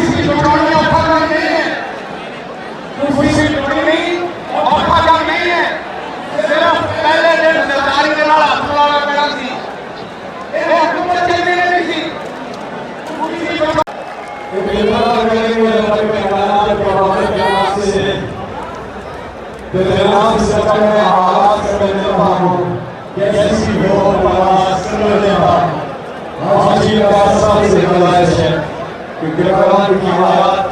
कुर्सी छोड़नी औखा काम नहीं है, कुर्सी छोड़नी औखा काम नहीं है। सिर्फ पहले दिन सरकारी के नाल हाथ मिलाना पैना सी, ये हुकूमत चलनी नहीं सी। कुर्सी छोड़ कैसी हो आज की सबसे बड़ा है कि कृपया की आयत